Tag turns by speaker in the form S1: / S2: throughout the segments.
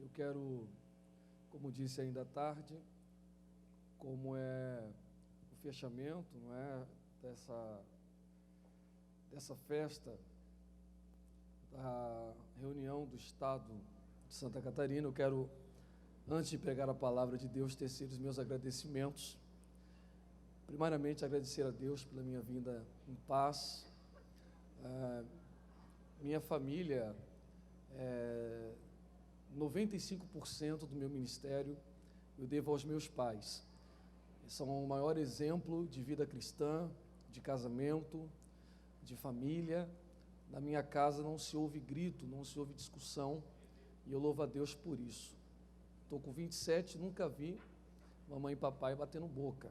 S1: Eu quero, como disse ainda à tarde, como é o fechamento, não é, dessa festa da reunião do Estado de Santa Catarina, eu quero, antes de pregar a palavra de Deus, tecer os meus agradecimentos. Primeiramente, agradecer a Deus pela minha vinda em paz. Minha família, 95% do meu ministério eu devo aos meus pais. Eles são o maior exemplo de vida cristã, de casamento, de família. Na minha casa não se ouve grito, não se ouve discussão, e eu louvo a Deus por isso. Estou com 27, nunca vi mamãe e papai batendo boca.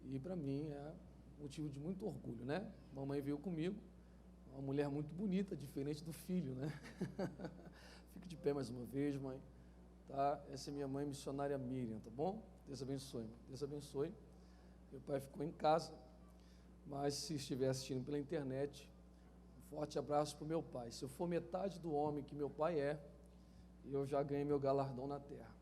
S1: E para mim é motivo de muito orgulho, né? Mamãe veio comigo, uma mulher muito bonita, diferente do filho, né? Fique de pé mais uma vez, mãe. Tá? Essa é minha mãe missionária Miriam, tá bom? Deus abençoe, mãe. Deus abençoe. Meu pai ficou em casa, mas se estiver assistindo pela internet, um forte abraço para o meu pai. Se eu for metade do homem que meu pai é, eu já ganhei meu galardão na terra.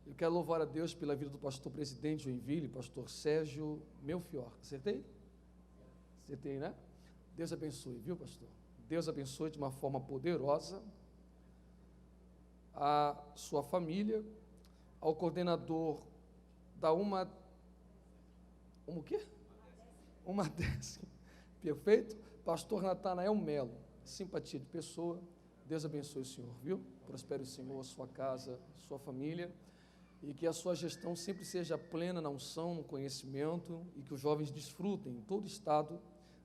S1: Eu quero louvar a Deus pela vida do pastor presidente Joinville, pastor Sérgio Melfior. Acertei? Acertei, né? Deus abençoe, viu, pastor? Deus abençoe de uma forma poderosa a sua família, ao coordenador da Uma Décima, perfeito? Pastor Natanael Melo, simpatia de pessoa. Deus abençoe o senhor, viu? Prospere o senhor, a sua casa, a sua família, e que a sua gestão sempre seja plena na unção, no conhecimento, e que os jovens desfrutem em todo estado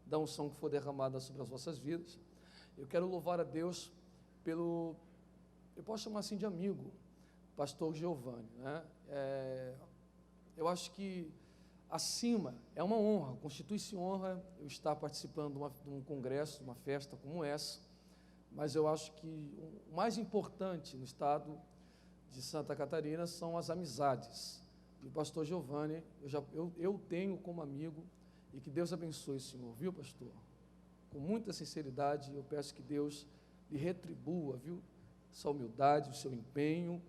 S1: da unção que for derramada sobre as vossas vidas. Eu quero louvar a Deus pelo, eu posso chamar assim de amigo, pastor Giovanni, né? Eu acho que acima é uma honra, constitui-se honra eu estar participando de um congresso, uma festa como essa, mas eu acho que o mais importante no estado de Santa Catarina são as amizades. E o pastor Giovanni, eu tenho como amigo, e que Deus abençoe o senhor, viu, pastor? Com muita sinceridade, eu peço que Deus lhe retribua, viu? Sua humildade, o seu empenho.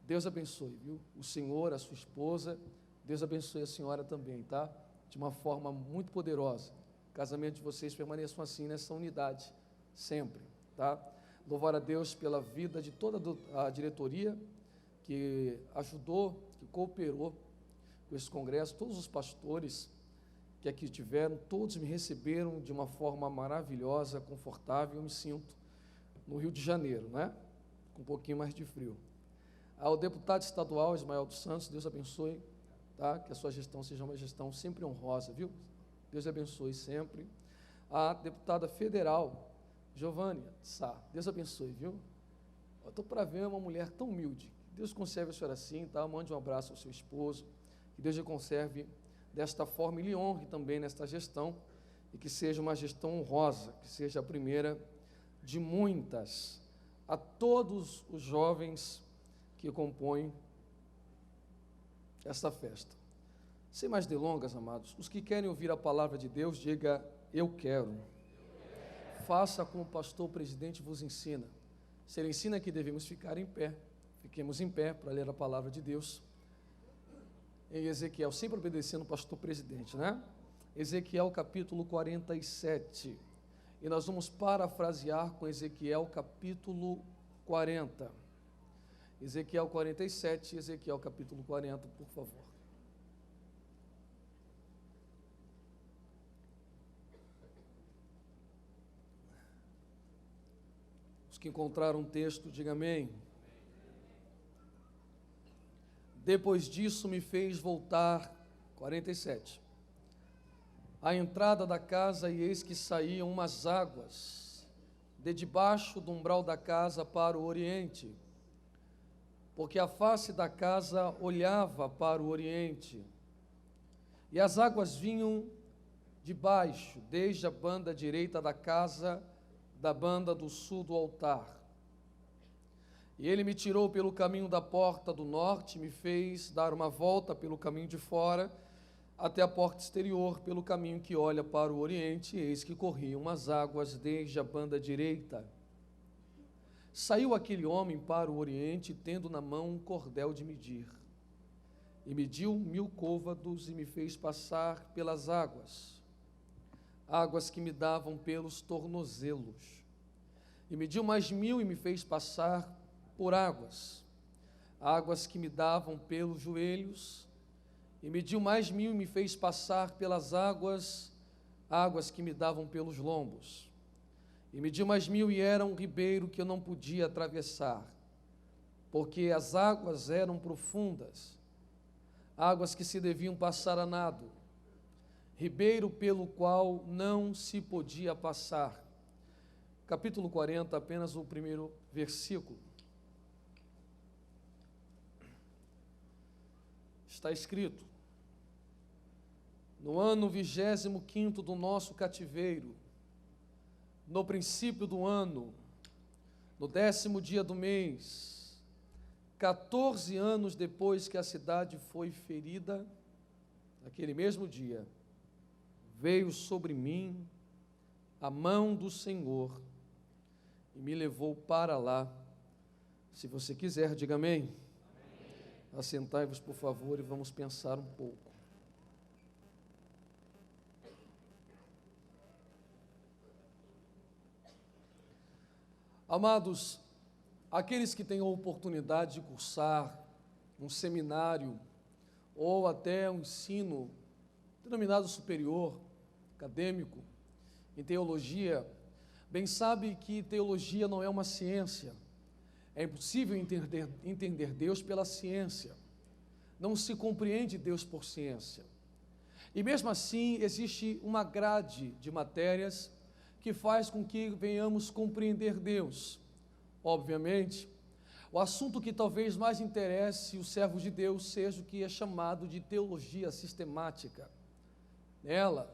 S1: Deus abençoe, viu? O senhor, a sua esposa, Deus abençoe a senhora também, tá? De uma forma muito poderosa. O casamento de vocês permaneçam assim, nessa unidade, sempre, tá? Louvar a Deus pela vida de toda a diretoria que ajudou, que cooperou com esse congresso, todos os pastores que aqui tiveram, todos me receberam de uma forma maravilhosa, confortável. Eu me sinto no Rio de Janeiro, né? Com um pouquinho mais de frio. Ao deputado estadual Ismael dos Santos, Deus abençoe, tá? Que a sua gestão seja uma gestão sempre honrosa, viu? Deus abençoe sempre. A deputada federal Giovanni Sá, Deus abençoe, viu? Eu estou para ver uma mulher tão humilde. Deus conserve a senhora assim, tá? Mande um abraço ao seu esposo, que Deus lhe conserve desta forma e lhe honre também nesta gestão, e que seja uma gestão honrosa, que seja a primeira de muitas. A todos os jovens que compõem esta festa. Sem mais delongas, amados, os que querem ouvir a palavra de Deus, diga, eu quero. Faça como o pastor presidente vos ensina. Se ele ensina que devemos ficar em pé, fiquemos em pé para ler a palavra de Deus. Em Ezequiel, sempre obedecendo o pastor presidente, né? Ezequiel capítulo 47. E nós vamos parafrasear com Ezequiel capítulo 40. Ezequiel 47, Ezequiel capítulo 40, por favor. Os que encontraram o texto, diga amém. Depois disso me fez voltar, 47, à entrada da casa, e eis que saíam umas águas de debaixo do umbral da casa para o oriente, porque a face da casa olhava para o oriente, e as águas vinham de baixo, desde a banda direita da casa, da banda do sul do altar. E ele me tirou pelo caminho da porta do norte, me fez dar uma volta pelo caminho de fora, até a porta exterior, pelo caminho que olha para o oriente, e eis que corriam as águas desde a banda direita. Saiu aquele homem para o oriente, tendo na mão um cordel de medir. E mediu 1000 côvados e me fez passar pelas águas, águas que me davam pelos tornozelos. E mediu mais 1000 e me fez passar por águas, águas que me davam pelos joelhos. E mediu mais 1000 e me fez passar pelas águas, águas que me davam pelos lombos. E mediu mais 1000 e era um ribeiro que eu não podia atravessar, porque as águas eram profundas, águas que se deviam passar a nado, ribeiro pelo qual não se podia passar. Capítulo 40, apenas o primeiro versículo. Está escrito: no ano 25º do nosso cativeiro, no princípio do ano, no 10º dia do mês, 14 anos depois que a cidade foi ferida, naquele mesmo dia, veio sobre mim a mão do Senhor e me levou para lá. Se você quiser, diga amém. Amém. Assentai-vos, por favor, e vamos pensar um pouco. Amados, aqueles que têm a oportunidade de cursar um seminário ou até um ensino denominado superior, acadêmico, em teologia, bem sabe que teologia não é uma ciência. É impossível entender Deus pela ciência. Não se compreende Deus por ciência. E mesmo assim, existe uma grade de matérias que faz com que venhamos compreender Deus. Obviamente, o assunto que talvez mais interesse os servos de Deus seja o que é chamado de teologia sistemática. Nela,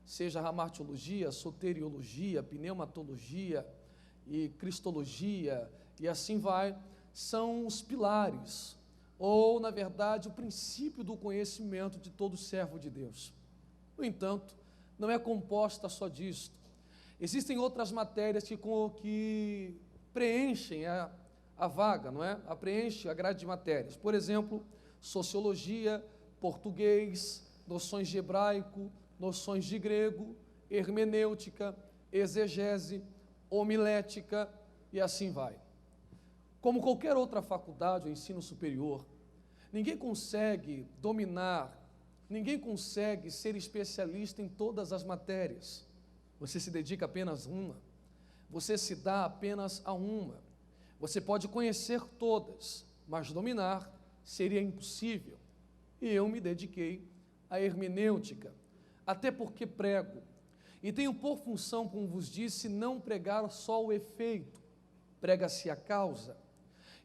S1: seja a martiologia, soteriologia, pneumatologia e cristologia, e assim vai, são os pilares, ou, na verdade, o princípio do conhecimento de todo servo de Deus. No entanto, não é composta só disto. Existem outras matérias que preenchem a vaga, não é? Preenche a grade de matérias. Por exemplo, sociologia, português, noções de hebraico, noções de grego, hermenêutica, exegese, homilética e assim vai. Como qualquer outra faculdade ou ensino superior, ninguém consegue dominar, ninguém consegue ser especialista em todas as matérias. Você se dedica apenas a uma, você se dá apenas a uma. Você pode conhecer todas, mas dominar seria impossível. E eu me dediquei à hermenêutica, até porque prego. E tenho por função, como vos disse, não pregar só o efeito, prega-se a causa.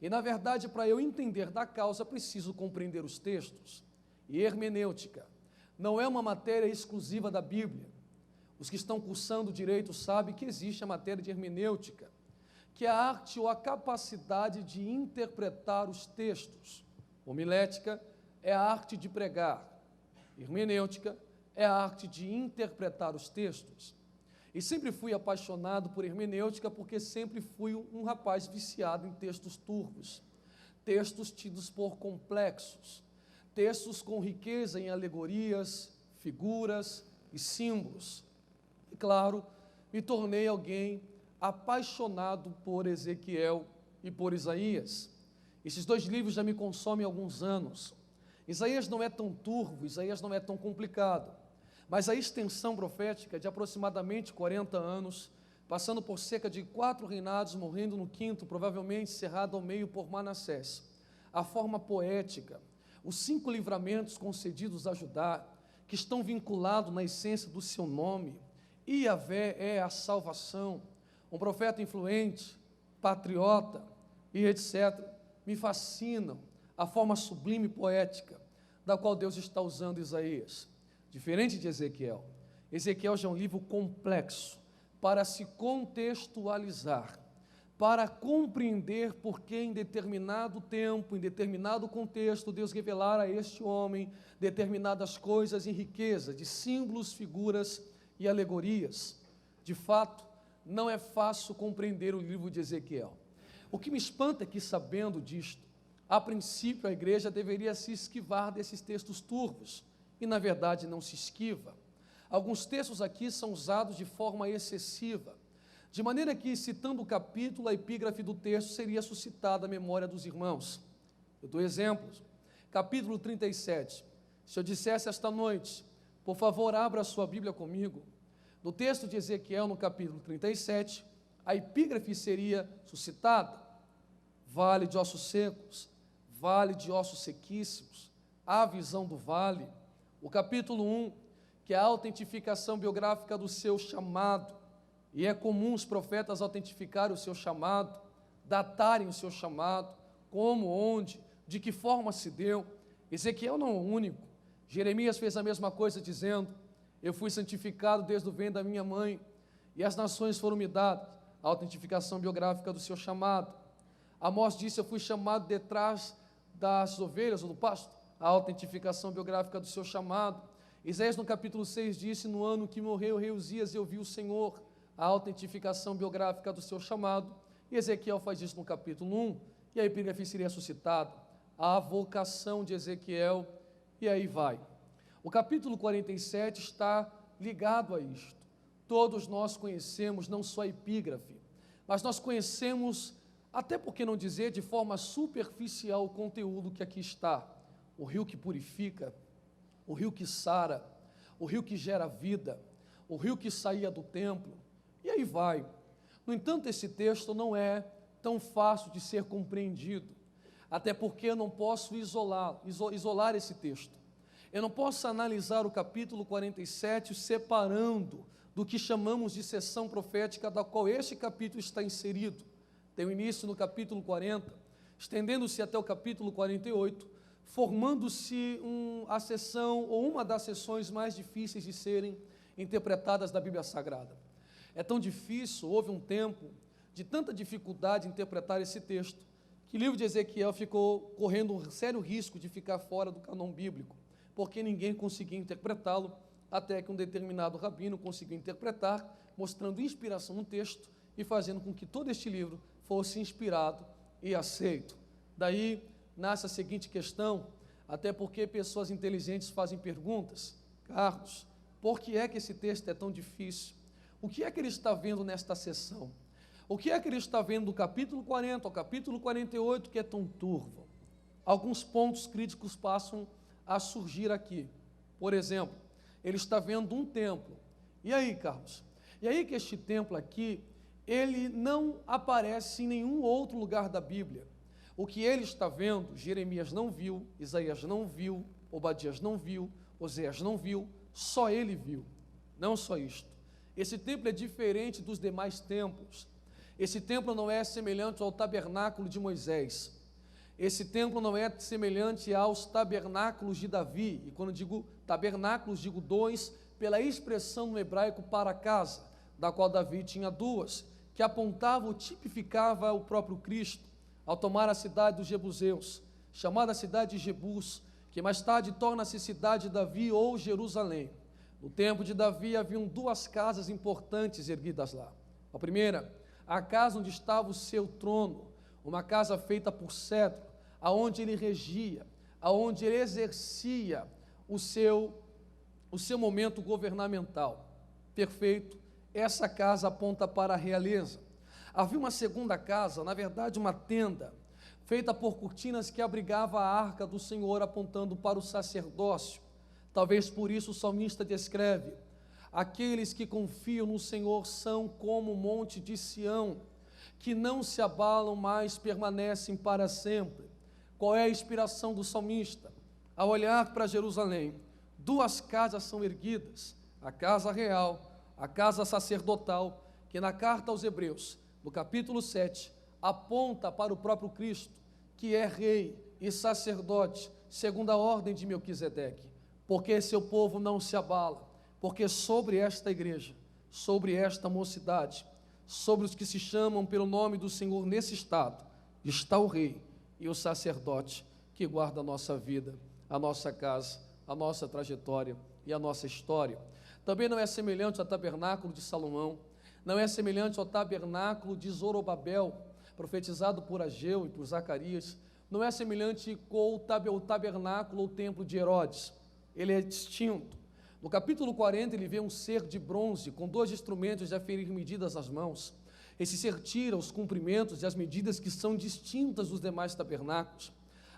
S1: E na verdade, para eu entender da causa, preciso compreender os textos. E hermenêutica não é uma matéria exclusiva da Bíblia. Os que estão cursando direito sabem que existe a matéria de hermenêutica, que é a arte ou a capacidade de interpretar os textos. Homilética é a arte de pregar. Hermenêutica é a arte de interpretar os textos. E sempre fui apaixonado por hermenêutica porque sempre fui um rapaz viciado em textos turvos, textos tidos por complexos, textos com riqueza em alegorias, figuras e símbolos. E claro, me tornei alguém apaixonado por Ezequiel e por Isaías. Esses dois livros já me consomem há alguns anos. Isaías não é tão turvo, Isaías não é tão complicado, mas a extensão profética de aproximadamente 40 anos, passando por cerca de 4 reinados, morrendo no 5º, provavelmente cerrado ao meio por Manassés, a forma poética, os 5 livramentos concedidos a Judá, que estão vinculados na essência do seu nome. Iavé é a salvação, um profeta influente, patriota e etc. Me fascinam a forma sublime e poética da qual Deus está usando Isaías. Diferente de Ezequiel. Ezequiel já é um livro complexo para se contextualizar, para compreender por que em determinado tempo, em determinado contexto, Deus revelara a este homem determinadas coisas em riqueza de símbolos, figuras e alegorias. De fato, não é fácil compreender o livro de Ezequiel. O que me espanta é que, sabendo disto, a princípio a igreja deveria se esquivar desses textos turvos, e na verdade não se esquiva. Alguns textos aqui são usados de forma excessiva, de maneira que, citando o capítulo, a epígrafe do texto seria suscitada à memória dos irmãos. Eu dou exemplos. Capítulo 37. Se eu dissesse esta noite, por favor, abra a sua Bíblia comigo, no texto de Ezequiel, no capítulo 37, a epígrafe seria suscitada: vale de ossos secos, vale de ossos sequíssimos, a visão do vale. O capítulo 1, que é a autentificação biográfica do seu chamado, e é comum os profetas autentificarem o seu chamado, datarem o seu chamado, como, onde, de que forma se deu. Ezequiel não é o único. Jeremias fez a mesma coisa, dizendo: eu fui santificado desde o ventre da minha mãe, e as nações foram me dadas. A autentificação biográfica do seu chamado. Amós disse: eu fui chamado detrás das ovelhas ou do pasto. A autentificação biográfica do seu chamado. Isaías, no capítulo 6, disse: no ano que morreu o rei Uzias, eu vi o Senhor. A autentificação biográfica do seu chamado. E Ezequiel faz isso no capítulo 1, e a epígrafe seria suscitada: a vocação de Ezequiel, e aí vai. O capítulo 47 está ligado a isto. Todos nós conhecemos não só a epígrafe, mas nós conhecemos, até por que não dizer de forma superficial, o conteúdo que aqui está. O rio que purifica, o rio que sara, o rio que gera vida, o rio que saía do templo, e aí vai. No entanto, esse texto não é tão fácil de ser compreendido, até porque eu não posso isolar esse texto. Eu não posso analisar o capítulo 47 separando do que chamamos de sessão profética, da qual este capítulo está inserido. Tem o início no capítulo 40, estendendo-se até o capítulo 48, formando-se a sessão, ou uma das sessões mais difíceis de serem interpretadas da Bíblia Sagrada. É tão difícil, houve um tempo de tanta dificuldade em interpretar esse texto, que o livro de Ezequiel ficou correndo um sério risco de ficar fora do cânon bíblico, porque ninguém conseguia interpretá-lo, até que um determinado rabino conseguiu interpretar, mostrando inspiração no texto e fazendo com que todo este livro fosse inspirado e aceito. Daí nasce a seguinte questão, até porque pessoas inteligentes fazem perguntas: Carlos, por que é que esse texto é tão difícil? O que é que ele está vendo nesta sessão? O que é que ele está vendo do capítulo 40 ao capítulo 48 que é tão turvo? Alguns pontos críticos passam a surgir aqui. Por exemplo, ele está vendo um templo. E aí, Carlos? E aí que este templo aqui, ele não aparece em nenhum outro lugar da Bíblia. O que ele está vendo, Jeremias não viu, Isaías não viu, Obadias não viu, Oséias não viu, só ele viu. Não só isto. Esse templo é diferente dos demais templos. Esse templo não é semelhante ao tabernáculo de Moisés. Esse templo não é semelhante aos tabernáculos de Davi. E quando digo tabernáculos, digo dois, pela expressão no hebraico para casa, da qual Davi tinha duas, que apontava ou tipificava o próprio Cristo, ao tomar a cidade dos Jebuseus, chamada cidade de Jebus, que mais tarde torna-se cidade de Davi ou Jerusalém. No tempo de Davi haviam duas casas importantes erguidas lá. A primeira, a casa onde estava o seu trono, uma casa feita por cedro, aonde ele regia, aonde ele exercia o seu momento governamental. Perfeito, essa casa aponta para a realeza. Havia uma segunda casa, na verdade uma tenda, feita por cortinas que abrigava a arca do Senhor, apontando para o sacerdócio. Talvez por isso o salmista descreve: aqueles que confiam no Senhor são como o monte de Sião, que não se abalam, mas permanecem para sempre. Qual é a inspiração do salmista? Ao olhar para Jerusalém, duas casas são erguidas, a casa real, a casa sacerdotal, que na carta aos Hebreus, no capítulo 7, aponta para o próprio Cristo, que é rei e sacerdote, segundo a ordem de Melquisedeque, porque seu povo não se abala, porque sobre esta igreja, sobre esta mocidade, sobre os que se chamam pelo nome do Senhor nesse estado, está o rei e o sacerdote que guarda a nossa vida, a nossa casa, a nossa trajetória e a nossa história. Também não é semelhante ao tabernáculo de Salomão, não é semelhante ao tabernáculo de Zorobabel, profetizado por Ageu e por Zacarias, não é semelhante com o tabernáculo ou o templo de Herodes. Ele é distinto. No capítulo 40, ele vê um ser de bronze, com 2 instrumentos de aferir medidas às mãos. Esse ser tira os comprimentos e as medidas que são distintas dos demais tabernáculos.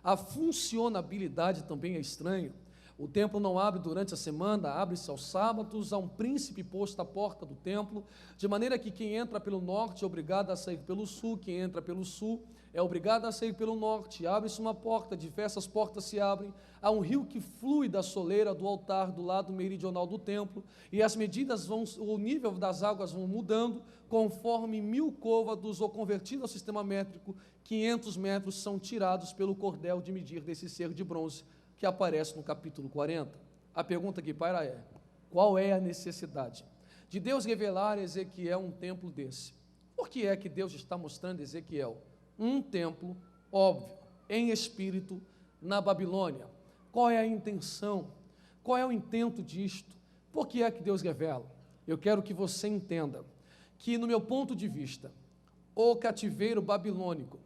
S1: A funcionabilidade também é estranha. O templo não abre durante a semana, abre-se aos sábados, há um príncipe posto à porta do templo, de maneira que quem entra pelo norte é obrigado a sair pelo sul, quem entra pelo sul é obrigado a sair pelo norte. Abre-se uma porta, diversas portas se abrem, há um rio que flui da soleira do altar do lado meridional do templo, e as medidas o nível das águas vão mudando, conforme 1000 côvados ou convertido ao sistema métrico, 500 metros são tirados pelo cordel de medir desse ser de bronze, que aparece no capítulo 40. A pergunta que paira é: qual é a necessidade de Deus revelar a Ezequiel um templo desse? Por que é que Deus está mostrando a Ezequiel um templo, óbvio, em espírito, na Babilônia? Qual é a intenção? Qual é o intento disto? Por que é que Deus revela? Eu quero que você entenda que, no meu ponto de vista, o cativeiro babilônico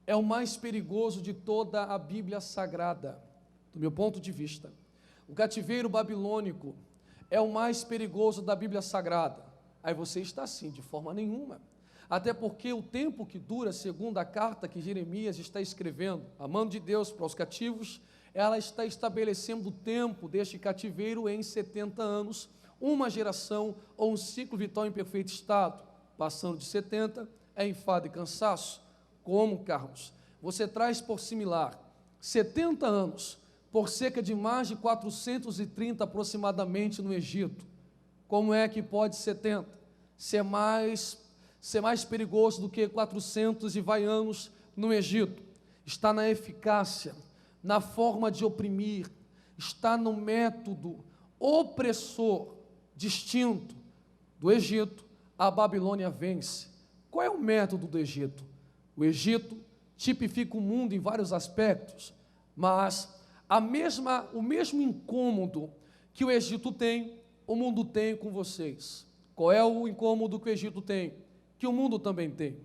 S1: é o mais perigoso de toda a Bíblia Sagrada. Do meu ponto de vista, o cativeiro babilônico é o mais perigoso da Bíblia Sagrada. Aí você está assim, de forma nenhuma. Até porque o tempo que dura, segundo a carta que Jeremias está escrevendo, a mão de Deus para os cativos, ela está estabelecendo o tempo deste cativeiro em 70 anos, uma geração ou um ciclo vital em perfeito estado. Passando de 70 é enfado e cansaço. Como, Carlos? Você traz por similar 70 anos, por cerca de mais de 430 aproximadamente no Egito. Como é que pode 70 ser mais perigoso do que 400 e vai anos no Egito? Está na eficácia, na forma de oprimir, está no método opressor distinto do Egito. A Babilônia vence. Qual é o método do Egito? O Egito tipifica o mundo em vários aspectos, mas o mesmo incômodo que o Egito tem, o mundo tem com vocês. Qual é o incômodo que o Egito tem? Que o mundo também tem.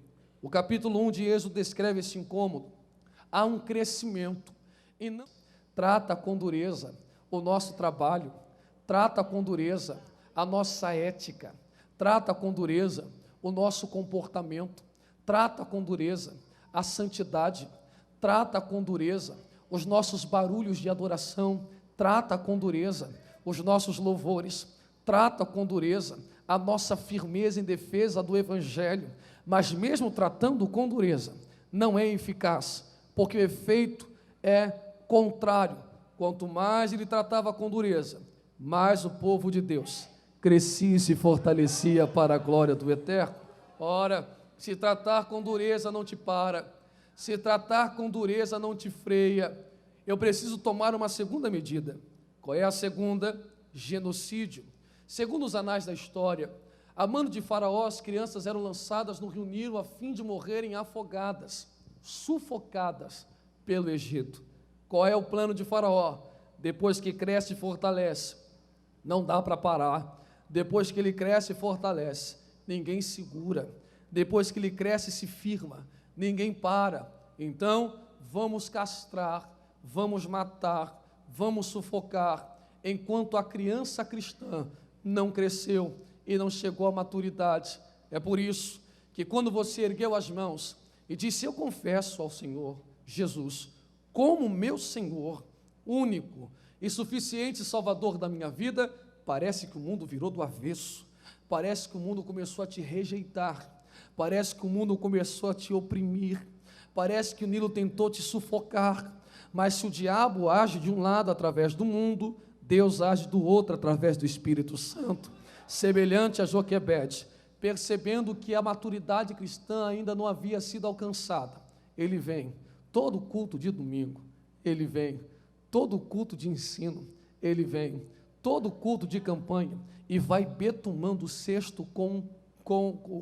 S1: O capítulo 1 de Êxodo descreve esse incômodo. Há um crescimento e não trata com dureza o nosso trabalho, trata com dureza a nossa ética, trata com dureza o nosso comportamento, trata com dureza a santidade, trata com dureza os nossos barulhos de adoração, trata com dureza os nossos louvores, trata com dureza a nossa firmeza em defesa do Evangelho, mas mesmo tratando com dureza, não é eficaz, porque o efeito é contrário. Quanto mais ele tratava com dureza, mais o povo de Deus crescia e se fortalecia para a glória do Eterno. Ora, se tratar com dureza não te para, se tratar com dureza não te freia, eu preciso tomar uma segunda medida. Qual é a segunda? Genocídio. Segundo os anais da história, a mando de Faraó, as crianças eram lançadas no rio Nilo a fim de morrerem afogadas, sufocadas pelo Egito. Qual é o plano de Faraó? Depois que cresce e fortalece, não dá para parar. Depois que ele cresce e fortalece, ninguém segura. Depois que ele cresce e se firma, ninguém para. Então, vamos castrar, vamos matar, vamos sufocar, enquanto a criança cristã não cresceu e não chegou à maturidade. É por isso que quando você ergueu as mãos e disse: eu confesso ao Senhor Jesus como meu Senhor, único e suficiente Salvador da minha vida, parece que o mundo virou do avesso, parece que o mundo começou a te rejeitar, parece que o mundo começou a te oprimir, parece que o Nilo tentou te sufocar, mas se o diabo age de um lado através do mundo, Deus age do outro através do Espírito Santo. Semelhante a Joquebede, percebendo que a maturidade cristã ainda não havia sido alcançada, ele vem todo culto de domingo, ele vem todo culto de ensino, ele vem todo culto de campanha e vai betumando o cesto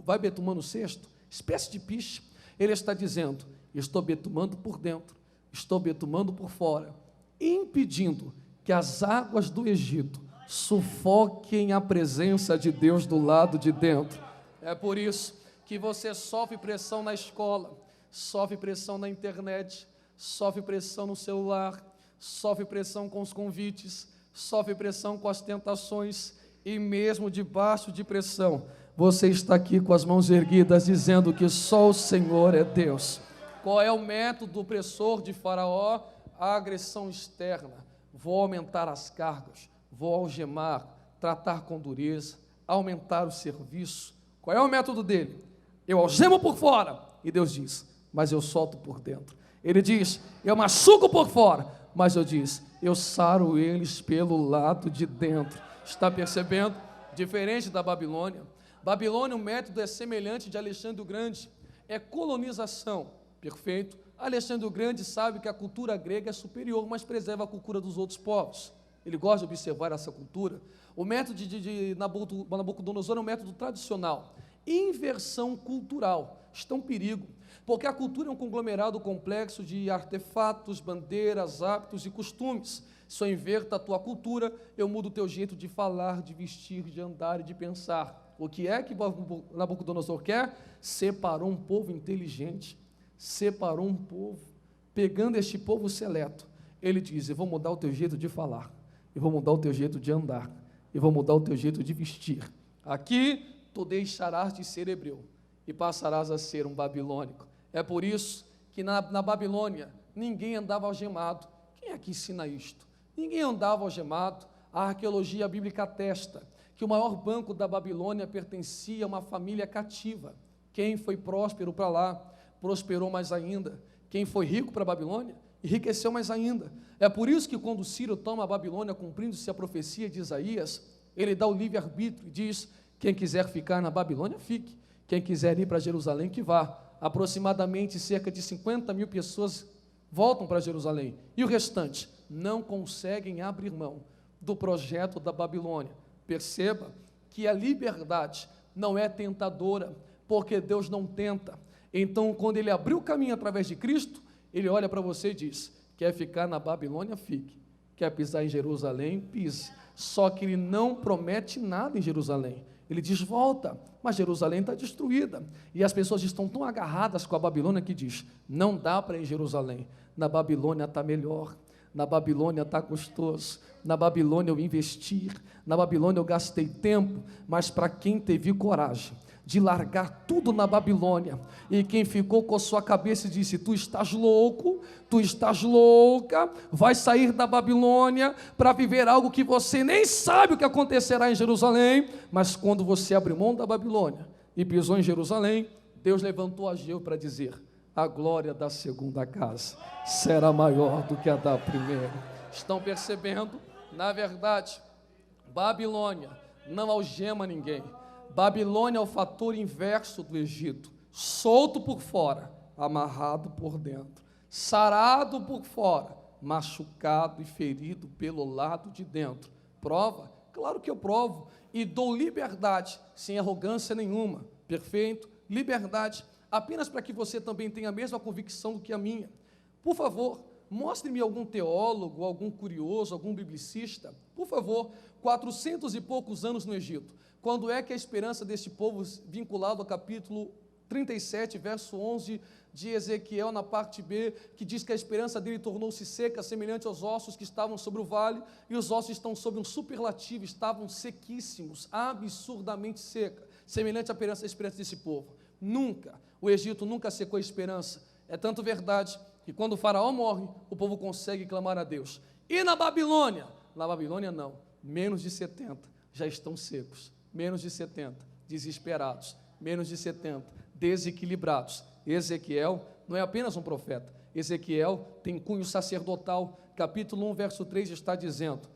S1: vai betumando o cesto, espécie de piche. Ele está dizendo: estou betumando por dentro, estou betumando por fora, impedindo que as águas do Egito sufoquem a presença de Deus do lado de dentro. É por isso que você sofre pressão na escola, sofre pressão na internet, sofre pressão no celular, sofre pressão com os convites, sofre pressão com as tentações, e mesmo debaixo de pressão, você está aqui com as mãos erguidas, dizendo que só o Senhor é Deus. Qual é o método opressor de Faraó? A agressão externa. Vou aumentar as cargas, vou algemar, tratar com dureza, aumentar o serviço. Qual é o método dele? Eu algemo por fora, e Deus diz, mas eu solto por dentro. Ele diz, eu machuco por fora, mas eu saro eles pelo lado de dentro. Está percebendo? Diferente da Babilônia. Babilônia, o método é semelhante de Alexandre o Grande, é colonização, perfeito? Alexandre o Grande sabe que a cultura grega é superior, mas preserva a cultura dos outros povos. Ele gosta de observar essa cultura. O método de Nabucodonosor é um método tradicional. Inversão cultural está um perigo, porque a cultura é um conglomerado complexo de artefatos, bandeiras, hábitos e costumes. Se eu inverto a tua cultura, eu mudo o teu jeito de falar, de vestir, de andar e de pensar. O que é que Nabucodonosor quer? Separou um povo inteligente, separou um povo, pegando este povo seleto, ele diz, eu vou mudar o teu jeito de falar, eu vou mudar o teu jeito de andar, eu vou mudar o teu jeito de vestir. Aqui, tu deixarás de ser hebreu, e passarás a ser um babilônico. É por isso que na Babilônia, ninguém andava algemado. Quem é que ensina isto? Ninguém andava algemado. A arqueologia bíblica atesta que o maior banco da Babilônia pertencia a uma família cativa. Quem foi próspero para lá, prosperou mais ainda. Quem foi rico para a Babilônia, enriqueceu mais ainda. É por isso que quando Ciro toma a Babilônia, cumprindo-se a profecia de Isaías, ele dá o livre-arbítrio e diz, quem quiser ficar na Babilônia, fique. Quem quiser ir para Jerusalém, que vá. Aproximadamente cerca de 50 mil pessoas voltam para Jerusalém. E o restante não conseguem abrir mão do projeto da Babilônia. Perceba que a liberdade não é tentadora, porque Deus não tenta. Então, quando ele abriu o caminho através de Cristo, ele olha para você e diz, quer ficar na Babilônia, fique. Quer pisar em Jerusalém, pise. Só que ele não promete nada em Jerusalém. Ele diz, volta, mas Jerusalém está destruída. E as pessoas estão tão agarradas com a Babilônia que diz, não dá para ir em Jerusalém. Na Babilônia está melhor. Na Babilônia está gostoso. Na Babilônia eu investi. Na Babilônia eu gastei tempo. Mas para quem teve coragem de largar tudo na Babilônia, e quem ficou com a sua cabeça e disse, tu estás louco, tu estás louca, vai sair da Babilônia para viver algo que você nem sabe o que acontecerá em Jerusalém, mas quando você abriu mão da Babilônia e pisou em Jerusalém, Deus levantou Ageu para dizer, a glória da segunda casa será maior do que a da primeira. Estão percebendo? Na verdade, Babilônia não algema ninguém. Babilônia é o fator inverso do Egito, solto por fora, amarrado por dentro, sarado por fora, machucado e ferido pelo lado de dentro. Prova? Claro que eu provo, e dou liberdade, sem arrogância nenhuma, perfeito? Liberdade, apenas para que você também tenha a mesma convicção do que a minha. Por favor, mostre-me algum teólogo, algum curioso, algum biblicista, por favor, 400 e poucos anos no Egito. Quando é que a esperança deste povo, vinculado ao capítulo 37, verso 11 de Ezequiel, na parte B, que diz que a esperança dele tornou-se seca, semelhante aos ossos que estavam sobre o vale, e os ossos estão sob um superlativo, estavam sequíssimos, absurdamente seca, semelhante à esperança desse povo. Nunca, o Egito nunca secou a esperança. É tanto verdade que quando o faraó morre, o povo consegue clamar a Deus. E na Babilônia? Na Babilônia não, menos de 70 já estão secos. Menos de 70, desesperados, menos de 70, desequilibrados. Ezequiel não é apenas um profeta, Ezequiel tem cunho sacerdotal. Capítulo 1, verso 3 está dizendo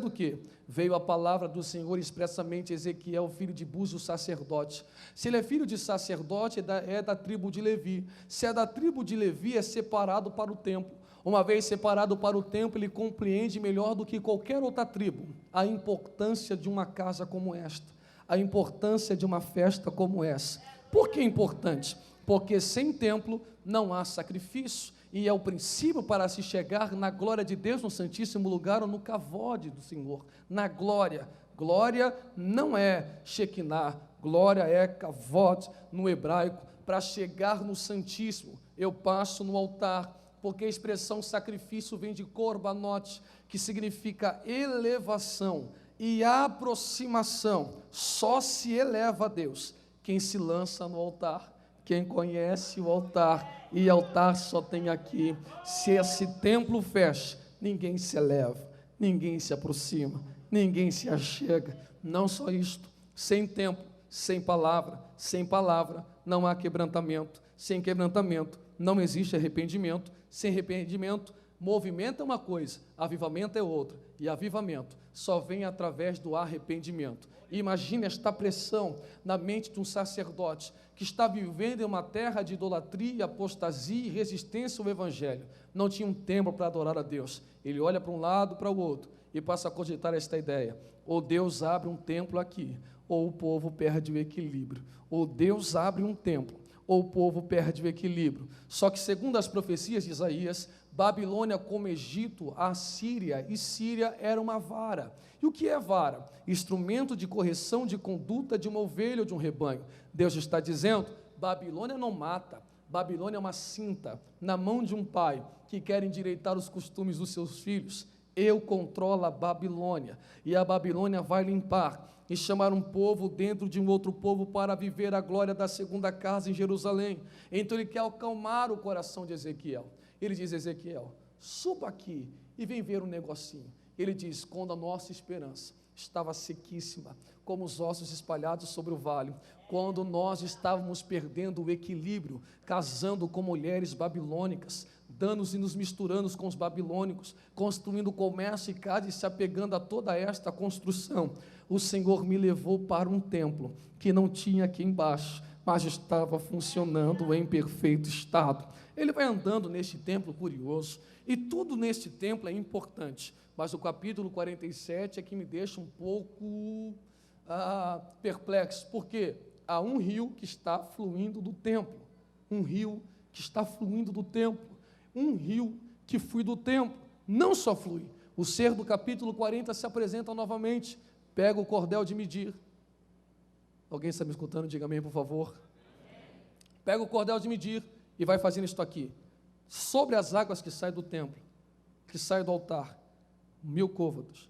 S1: o quê? Veio a palavra do Senhor expressamente a Ezequiel, filho de Buzi, o sacerdote. Se ele é filho de sacerdote, é da tribo de Levi. Se é da tribo de Levi, é separado para o templo. Uma vez separado para o templo, ele compreende melhor do que qualquer outra tribo a importância de uma casa como esta, a importância de uma festa como essa. Por que é importante? Porque sem templo não há sacrifício, e é o princípio para se chegar na glória de Deus, no santíssimo lugar, ou no cavode do Senhor, na glória. Glória não é Shekinah, glória é kavod no hebraico. para chegar no Santíssimo, eu passo no altar, porque a expressão sacrifício vem de corbanote, que significa elevação e aproximação. Só se eleva a Deus quem se lança no altar, quem conhece o altar, e altar só tem aqui. Se esse templo fecha, ninguém se eleva, ninguém se aproxima, ninguém se achega. Não só isto, sem templo, sem palavra não há quebrantamento, sem quebrantamento não existe arrependimento, sem arrependimento, movimento é uma coisa, avivamento é outra, e avivamento só vem através do arrependimento. Imagine esta pressão na mente de um sacerdote que está vivendo em uma terra de idolatria, apostasia e resistência ao Evangelho. Não tinha um templo para adorar a Deus. Ele olha para um lado, para o outro, e passa a cogitar esta ideia: ou Deus abre um templo aqui, ou o povo perde o equilíbrio. Ou Deus abre um templo, ou o povo perde o equilíbrio. Só que, segundo as profecias de Isaías, Babilônia como Egito, Assíria e Síria era uma vara. E o que é vara? Instrumento de correção de conduta de uma ovelha ou de um rebanho. Deus está dizendo: Babilônia não mata, Babilônia é uma cinta na mão de um pai que quer endireitar os costumes dos seus filhos. Eu controlo a Babilônia, e a Babilônia vai limpar e chamar um povo dentro de um outro povo para viver a glória da segunda casa em Jerusalém. Então ele quer acalmar o coração de Ezequiel. Ele diz: Ezequiel, suba aqui e vem ver um negocinho. Ele diz: quando a nossa esperança estava sequíssima, como os ossos espalhados sobre o vale, quando nós estávamos perdendo o equilíbrio, casando com mulheres babilônicas, dando-nos e nos misturando com os babilônicos, construindo comércio e casa e se apegando a toda esta construção, o Senhor me levou para um templo que não tinha aqui embaixo, mas estava funcionando em perfeito estado. Ele vai andando neste templo curioso, e tudo neste templo é importante, mas o capítulo 47 é que me deixa um pouco perplexo, porque há um rio que está fluindo do templo, um rio que está fluindo do templo, um rio que flui do templo. Não só flui, o ser do capítulo 40 se apresenta novamente, pega o cordel de medir. Alguém está me escutando? Diga amém, por favor. Pega o cordel de medir e vai fazendo isto aqui, sobre as águas que saem do templo, que saem do altar, 1000 côvados,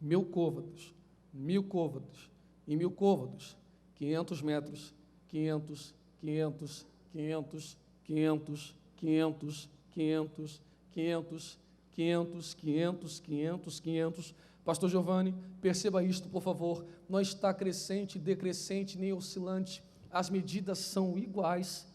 S1: 1000 côvados, 1000 côvados, e 1000 côvados, 500 metros, 500, 500, 500, 500, 500, 500, 500, 500, 500, 500, 500. Pastor Giovanni, perceba isto, por favor, não está crescente, decrescente, nem oscilante, as medidas são iguais,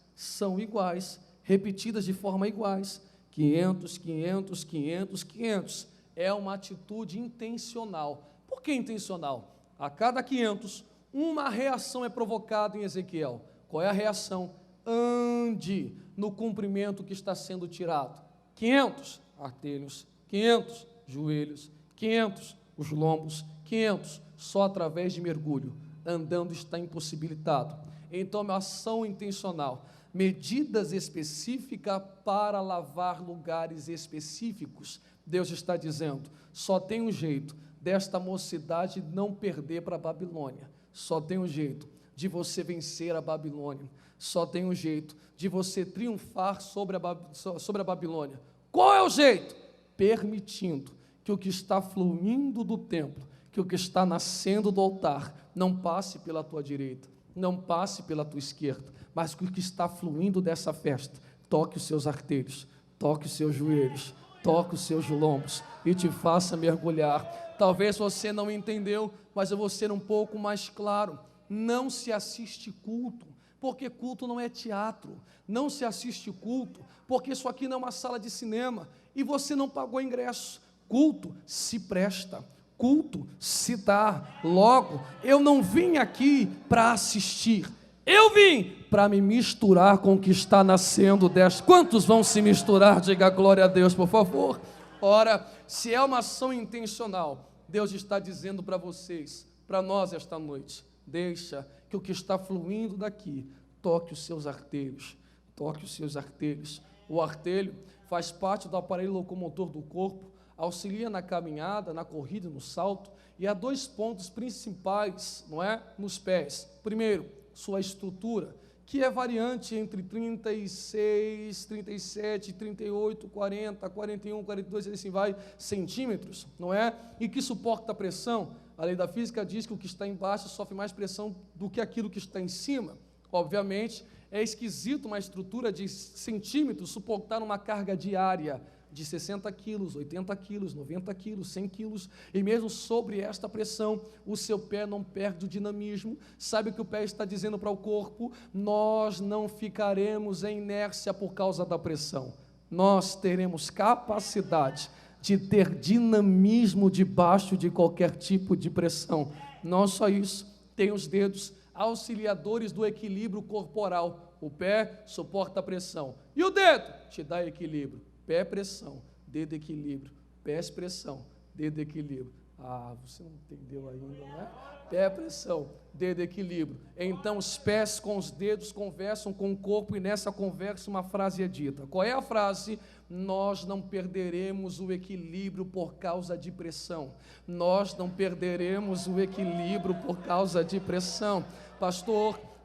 S1: repetidas de forma iguais, 500, 500, 500, 500, é uma atitude intencional. Por que intencional? A cada 500, uma reação é provocada em Ezequiel. Qual é a reação? Ande no cumprimento que está sendo tirado. 500 artelhos, 500 joelhos, 500 os lombos, 500 só através de mergulho. Andando está impossibilitado. Então, uma ação intencional, medidas específicas para lavar lugares específicos. Deus está dizendo: só tem um jeito desta mocidade não perder para a Babilônia, só tem um jeito de você vencer a Babilônia, só tem um jeito de você triunfar sobre a Babilônia. Qual é o jeito? Permitindo que o que está fluindo do templo, que o que está nascendo do altar, não passe pela tua direita, não passe pela tua esquerda, mas que o que está fluindo dessa festa, toque os seus artelhos, toque os seus joelhos, toque os seus lombos e te faça mergulhar. Talvez você não entendeu, mas eu vou ser um pouco mais claro. Não se assiste culto, porque culto não é teatro. Não se assiste culto, porque isso aqui não é uma sala de cinema e você não pagou ingresso. Culto se presta, culto se dá. Logo, eu não vim aqui para assistir, eu vim para me misturar com o que está nascendo desta. Quantos vão se misturar? Diga glória a Deus, por favor. Ora, se é uma ação intencional, Deus está dizendo para vocês, para nós esta noite: deixa que o que está fluindo daqui toque os seus artelhos, toque os seus artelhos. O artelho faz parte do aparelho locomotor do corpo, auxilia na caminhada, na corrida, no salto, e há 2 pontos principais, não é? Nos pés. Primeiro, sua estrutura, que é variante entre 36, 37, 38, 40, 41, 42, e assim vai, centímetros, não é? E que suporta a pressão. A lei da física diz que o que está embaixo sofre mais pressão do que aquilo que está em cima. Obviamente, é esquisito uma estrutura de centímetros suportar uma carga diária de 60 quilos, 80 quilos, 90 quilos, 100 quilos, e mesmo sobre esta pressão, o seu pé não perde o dinamismo. Sabe o que o pé está dizendo para o corpo? Nós não ficaremos em inércia por causa da pressão, nós teremos capacidade de ter dinamismo debaixo de qualquer tipo de pressão. Não só isso, tem os dedos auxiliadores do equilíbrio corporal. O pé suporta a pressão, e o dedo te dá equilíbrio. Pé, pressão, dedo, equilíbrio. Pés, pressão, dedo, equilíbrio. Ah, você não entendeu ainda, né? Pé, pressão, dedo, equilíbrio. Então os pés com os dedos conversam com o corpo, e nessa conversa uma frase é dita. Qual é a frase? Nós não perderemos o equilíbrio por causa de pressão. Nós não perderemos o equilíbrio por causa de pressão.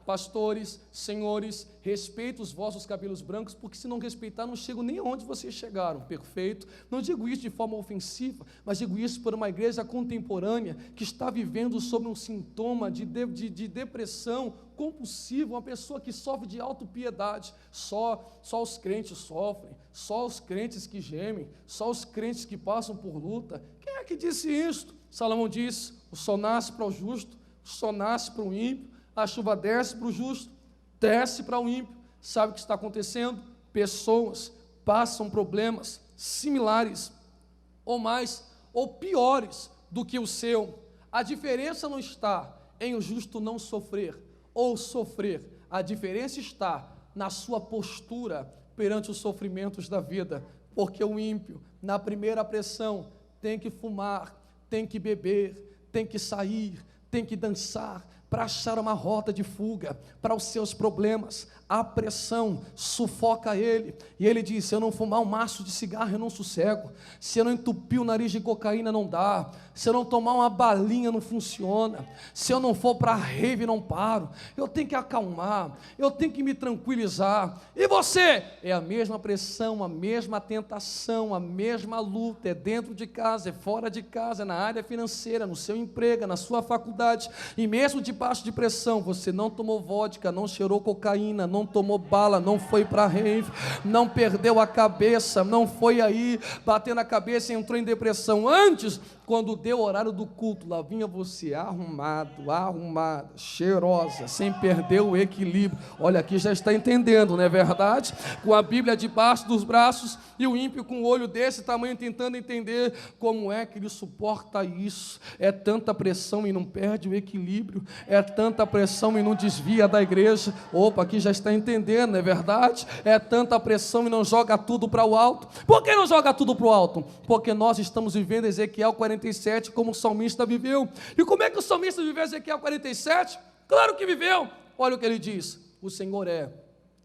S1: Pastores, senhores, respeito os vossos cabelos brancos, porque se não respeitar, não chego nem onde vocês chegaram, perfeito? Não digo isso de forma ofensiva, mas digo isso por uma igreja contemporânea que está vivendo sobre um sintoma de depressão compulsiva, uma pessoa que sofre de autopiedade. Só os crentes sofrem, só os crentes que gemem, só os crentes que passam por luta. Quem é que disse isso? Salomão disse: o sol nasce para o justo, o sol nasce para o ímpio, a chuva desce para o justo, desce para o ímpio. Sabe o que está acontecendo? Pessoas passam problemas similares, ou mais, ou piores do que o seu. A diferença não está em o justo não sofrer, ou sofrer. A diferença está na sua postura perante os sofrimentos da vida, porque o ímpio, na primeira pressão, tem que fumar, tem que beber, tem que sair, tem que dançar, para achar uma rota de fuga para os seus problemas. A pressão sufoca ele, e ele diz: se eu não fumar um maço de cigarro, eu não sossego. Se eu não entupir o nariz de cocaína, não dá. Se eu não tomar uma balinha, não funciona. Se eu não for para a rave, não paro. Eu tenho que acalmar, eu tenho que me tranquilizar. E você? É a mesma pressão, a mesma tentação, a mesma luta. É dentro de casa, é fora de casa, é na área financeira, no seu emprego, é na sua faculdade. E mesmo debaixo de pressão, você não tomou vodka, não cheirou cocaína, não tomou bala, não foi para a rave, não perdeu a cabeça, não foi aí batendo a cabeça e entrou em depressão. Antes, quando deu o horário do culto, lá vinha você arrumada, cheirosa, sem perder o equilíbrio. Olha, aqui já está entendendo, não é verdade? Com a Bíblia debaixo dos braços, e o ímpio com o olho desse tamanho tentando entender como é que ele suporta isso. É tanta pressão e não perde o equilíbrio, é tanta pressão e não desvia da igreja. Opa, aqui já está entendendo, não é verdade? É tanta pressão e não joga tudo para o alto. Por que não joga tudo para o alto? Porque nós estamos vivendo Ezequiel 47 como o salmista viveu. E como é que o salmista viveu Ezequiel 47? Claro que viveu. Olha o que ele diz: o Senhor é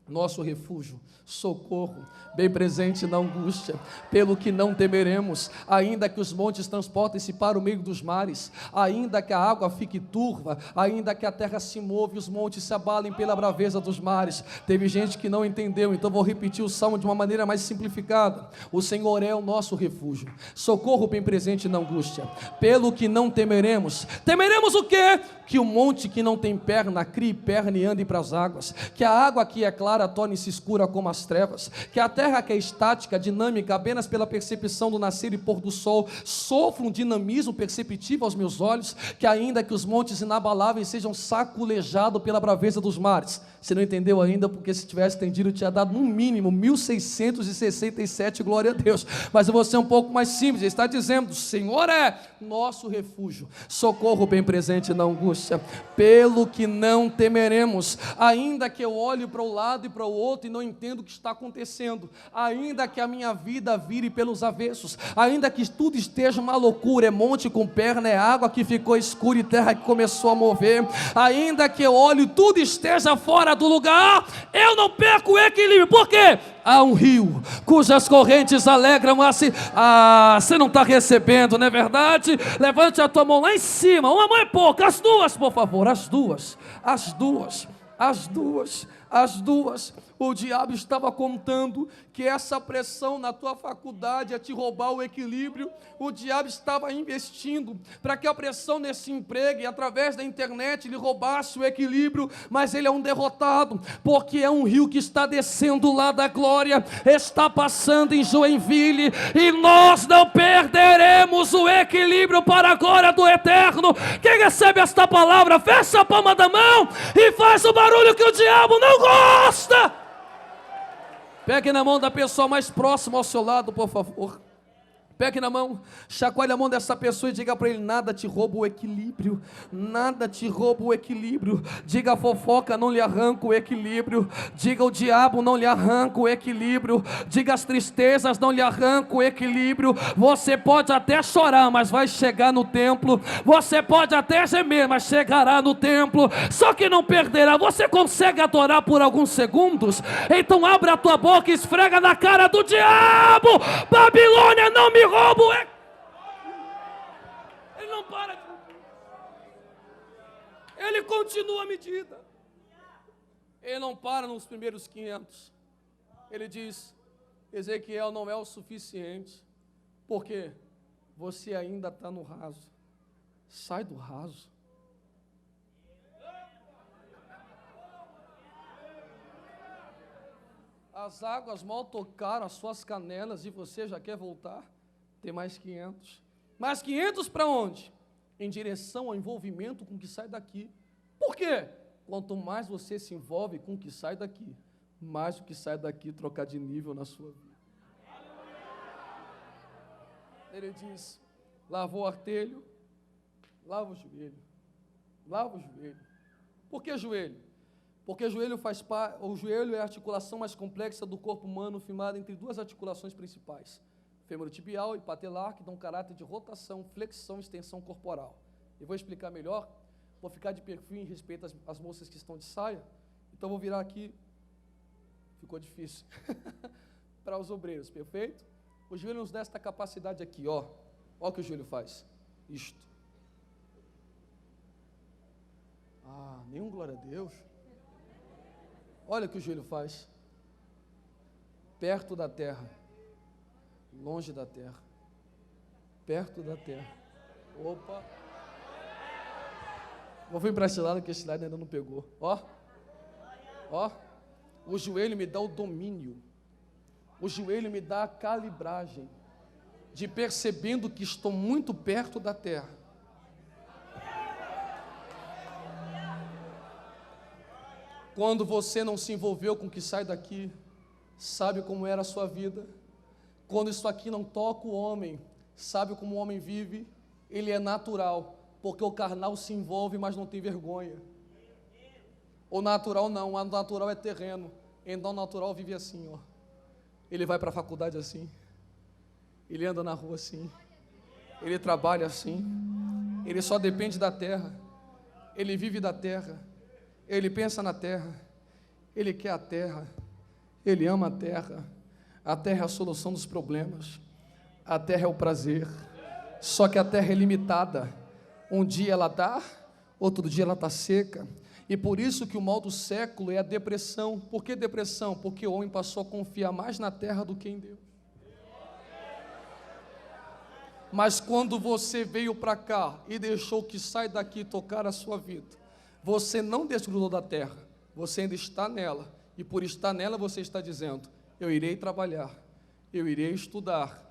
S1: nosso refúgio, socorro, bem presente na angústia, pelo que não temeremos, ainda que os montes transportem-se para o meio dos mares, ainda que a água fique turva, ainda que a terra se mova e os montes se abalem pela braveza dos mares. Teve gente que não entendeu, então vou repetir o salmo de uma maneira mais simplificada. O Senhor é o nosso refúgio, socorro bem presente na angústia, pelo que não temeremos. Temeremos o quê? Que o monte que não tem perna crie perna e ande para as águas, que a água que é clara torne-se escura como as trevas, que a terra que é estática, dinâmica, apenas pela percepção do nascer e pôr do sol, sofra um dinamismo perceptível aos meus olhos, que ainda que os montes inabaláveis sejam saculejados pela braveza dos mares. Você não entendeu ainda, porque se tivesse entendido, eu tinha dado no mínimo 1667, glória a Deus, mas eu vou ser um pouco mais simples. Ele está dizendo: o Senhor é nosso refúgio, socorro bem presente na angústia, pelo que não temeremos, ainda que eu olhe para o lado e para o outro e não entendo o que está acontecendo, ainda que a minha vida vire pelos avessos, ainda que tudo esteja uma loucura, é monte com perna, é água que ficou escura e terra que começou a mover, ainda que eu olhe e tudo esteja fora do lugar, eu não perco o equilíbrio. Por quê? Há um rio cujas correntes alegram assim. Você não está recebendo, não é verdade? Levante a tua mão lá em cima. Uma mão é pouca, as duas, por favor, as duas. As duas. O diabo estava contando que essa pressão na tua faculdade ia te roubar o equilíbrio. O diabo estava investindo para que a pressão nesse emprego e através da internet lhe roubasse o equilíbrio, mas ele é um derrotado, porque é um rio que está descendo lá da glória, está passando em Joinville, e nós não perderemos o equilíbrio para a glória do eterno. Quem recebe esta palavra, fecha a palma da mão e faz o barulho que o diabo não gosta. Pegue na mão da pessoa mais próxima ao seu lado, por favor. Pegue na mão, chacoalhe a mão dessa pessoa e diga para ele: nada te rouba o equilíbrio, nada te rouba o equilíbrio. Diga: a fofoca não lhe arranca o equilíbrio. Diga: o diabo não lhe arranca o equilíbrio. Diga: as tristezas não lhe arrancam o equilíbrio. Você pode até chorar, mas vai chegar no templo. Você pode até gemer, mas chegará no templo. Só que não perderá. Você consegue adorar por alguns segundos? Então abre a tua boca e esfrega na cara do diabo: Babilônia não me roubo. Ele não para de... Ele continua a medida. Ele não para nos primeiros 500. Ele diz: Ezequiel, não é o suficiente, porque você ainda está no raso. Sai do raso. As águas mal tocaram as suas canelas e você já quer voltar? Tem mais 500. Mais 500 para onde? Em direção ao envolvimento com o que sai daqui. Por quê? Quanto mais você se envolve com o que sai daqui, mais o que sai daqui trocar de nível na sua vida. Ele diz: lava o artelho, lava o joelho. Lava o joelho. Por que joelho? Porque joelho faz parte, o joelho é a articulação mais complexa do corpo humano, firmada entre duas articulações principais, femorotibial e patelar, que dão caráter de rotação, flexão e extensão corporal. Eu vou explicar melhor, vou ficar de perfil em respeito às moças que estão de saia, então vou virar aqui, ficou difícil, para os obreiros, perfeito? O joelho nos dá esta capacidade aqui, ó o que o joelho faz, isto. Nenhum glória a Deus. Olha o que o joelho faz. Perto da terra, longe da terra, perto da terra. Opa! Vou vir para esse lado, que esse lado ainda não pegou. Ó, o joelho me dá o domínio. O joelho me dá a calibragem de percebendo que estou muito perto da terra. Quando você não se envolveu com o que sai daqui, sabe como era a sua vida? Quando isso aqui não toca o homem, sabe como o homem vive? Ele é natural, porque o carnal se envolve, mas não tem vergonha. O natural não, o natural é terreno. Então o natural vive assim, ó. Ele vai para a faculdade assim, ele anda na rua assim, ele trabalha assim, ele só depende da terra, ele vive da terra. Ele pensa na terra, ele quer a terra, ele ama a terra é a solução dos problemas, a terra é o prazer, só que a terra é limitada, um dia ela dá, outro dia ela está seca, e por isso que o mal do século é a depressão. Por que depressão? Porque o homem passou a confiar mais na terra do que em Deus. Mas quando você veio para cá e deixou o que sai daqui tocar a sua vida, você não desgrudou da terra, você ainda está nela, e por estar nela você está dizendo: eu irei trabalhar, eu irei estudar,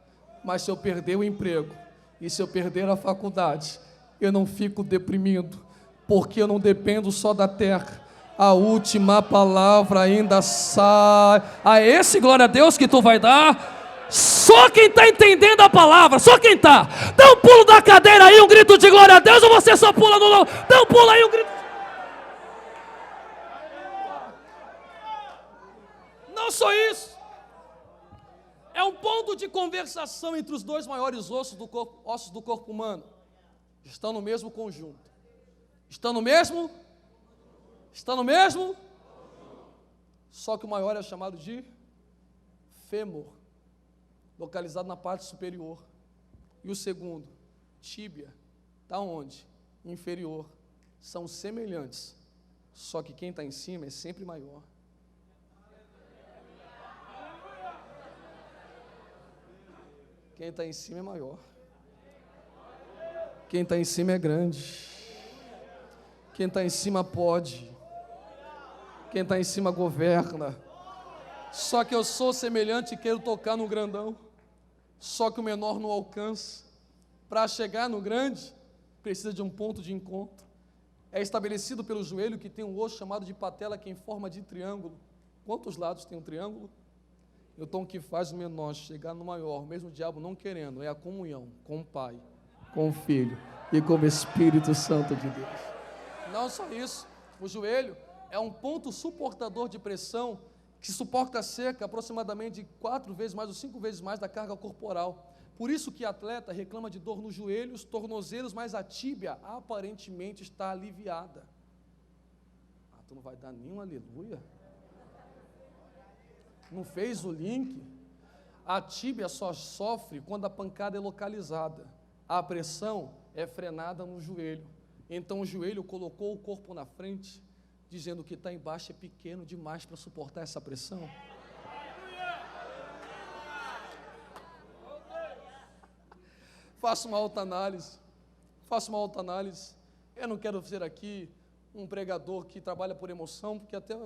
S1: mas se eu perder o emprego, e se eu perder a faculdade, eu não fico deprimido, porque eu não dependo só da terra, a última palavra ainda sai. A esse glória a Deus que tu vai dar, só quem está entendendo a palavra, só quem está. Dá um pulo da cadeira aí, um grito de glória a Deus, ou você só pula no... Dá um pulo aí, um grito. Não só isso, é um ponto de conversação entre os dois maiores ossos do corpo humano. Estão no mesmo conjunto. Estão no mesmo? Só que o maior é chamado de fêmur, localizado na parte superior. E o segundo, tíbia, está onde? Inferior. São semelhantes, só que quem está em cima é sempre maior. Quem está em cima é maior. Quem está em cima é grande. Quem está em cima pode. Quem está em cima governa. Só que eu sou semelhante e quero tocar no grandão. Só que o menor não alcança. Para chegar no grande, precisa de um ponto de encontro. É estabelecido pelo joelho, que tem um osso chamado de patela, que é em forma de triângulo. Quantos lados tem um triângulo? Então o que faz o menor chegar no maior, mesmo o diabo não querendo, é a comunhão com o Pai, com o Filho e com o Espírito Santo de Deus. Não só isso, o joelho é um ponto suportador de pressão que suporta cerca aproximadamente 4 vezes mais ou 5 vezes mais da carga corporal. Por isso que atleta reclama de dor nos joelhos, tornozelos, mas a tíbia aparentemente está aliviada. Ah, tu não vai dar nenhum aleluia? Não fez o link? A tíbia só sofre quando a pancada é localizada. A pressão é frenada no joelho. Então o joelho colocou o corpo na frente, dizendo que está embaixo é pequeno demais para suportar essa pressão. Faça uma autoanálise. Eu não quero ser aqui um pregador que trabalha por emoção, porque até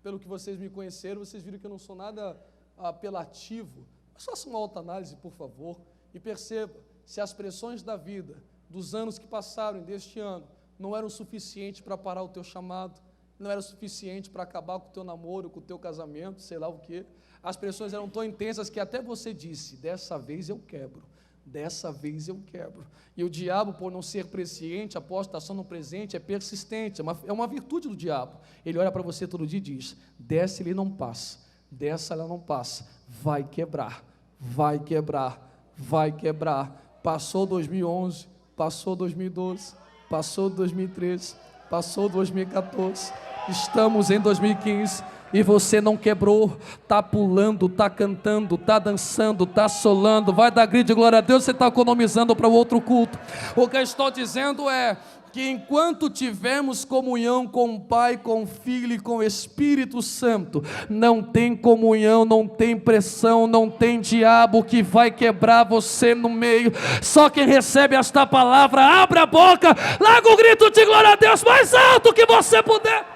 S1: pelo que vocês me conheceram, vocês viram que eu não sou nada apelativo. Mas faça uma autoanálise, por favor, e perceba se as pressões da vida, dos anos que passaram e deste ano, não eram suficientes para parar o teu chamado, não era suficiente para acabar com o teu namoro, com o teu casamento, sei lá o quê. As pressões eram tão intensas que até você disse, dessa vez eu quebro. Dessa vez eu quebro. E o diabo, por não ser presciente, a apostação no presente é persistente, é uma virtude do diabo. Ele olha para você todo dia e diz, dessa ele não passa, dessa ela não passa, vai quebrar, vai quebrar, vai quebrar. Passou 2011, passou 2012, passou 2013, passou 2014, estamos em 2015, e você não quebrou, está pulando, está cantando, está dançando, está solando, vai dar grito de glória a Deus, você está economizando para o outro culto. O que eu estou dizendo é que enquanto tivermos comunhão com o Pai, com o Filho e com o Espírito Santo, não tem comunhão, não tem pressão, não tem diabo que vai quebrar você no meio. Só quem recebe esta palavra, abre a boca, larga o grito de glória a Deus mais alto que você puder.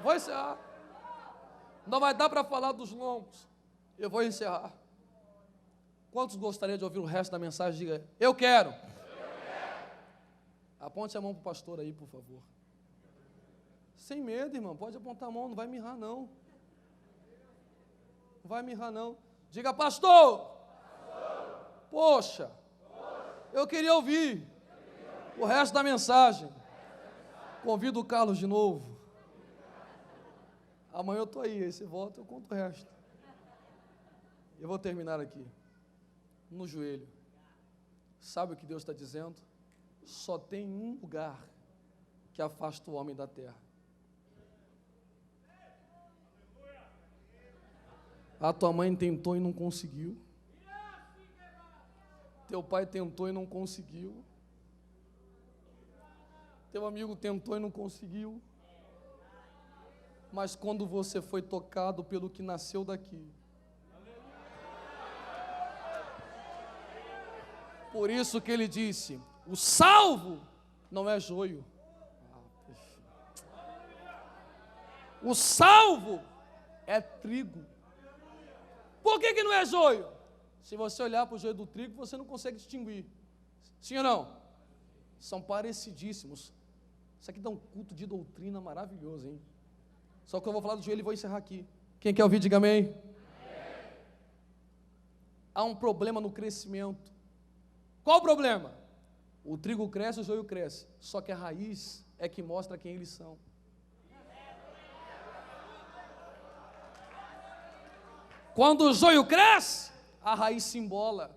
S1: Vou encerrar. Não vai dar para falar dos longos. Eu vou encerrar. Quantos gostariam de ouvir o resto da mensagem? Diga, eu quero. Aponte a mão para o pastor aí, por favor. Sem medo, irmão. Pode apontar a mão, não vai mirrar não. Não vai mirrar não. Diga, pastor. Poxa, eu queria ouvir o resto da mensagem. Convido o Carlos de novo. Amanhã eu estou aí, aí você volta, eu conto o resto. Eu vou terminar aqui, no joelho. Sabe o que Deus está dizendo? Só tem um lugar que afasta o homem da terra. A tua mãe tentou e não conseguiu. Teu pai tentou e não conseguiu. Teu amigo tentou e não conseguiu. Mas quando você foi tocado pelo que nasceu daqui, por isso que ele disse, o salvo não é joio, o salvo é trigo. Por que não é joio? Se você olhar para o joio do trigo, você não consegue distinguir, sim ou não? São parecidíssimos. Isso aqui dá um culto de doutrina maravilhoso, hein? Só que eu vou falar do joelho e vou encerrar aqui. Quem quer ouvir, diga amém. Há um problema no crescimento. Qual o problema? O trigo cresce, o joio cresce. Só que a raiz é que mostra quem eles são. Quando o joio cresce, a raiz se embola.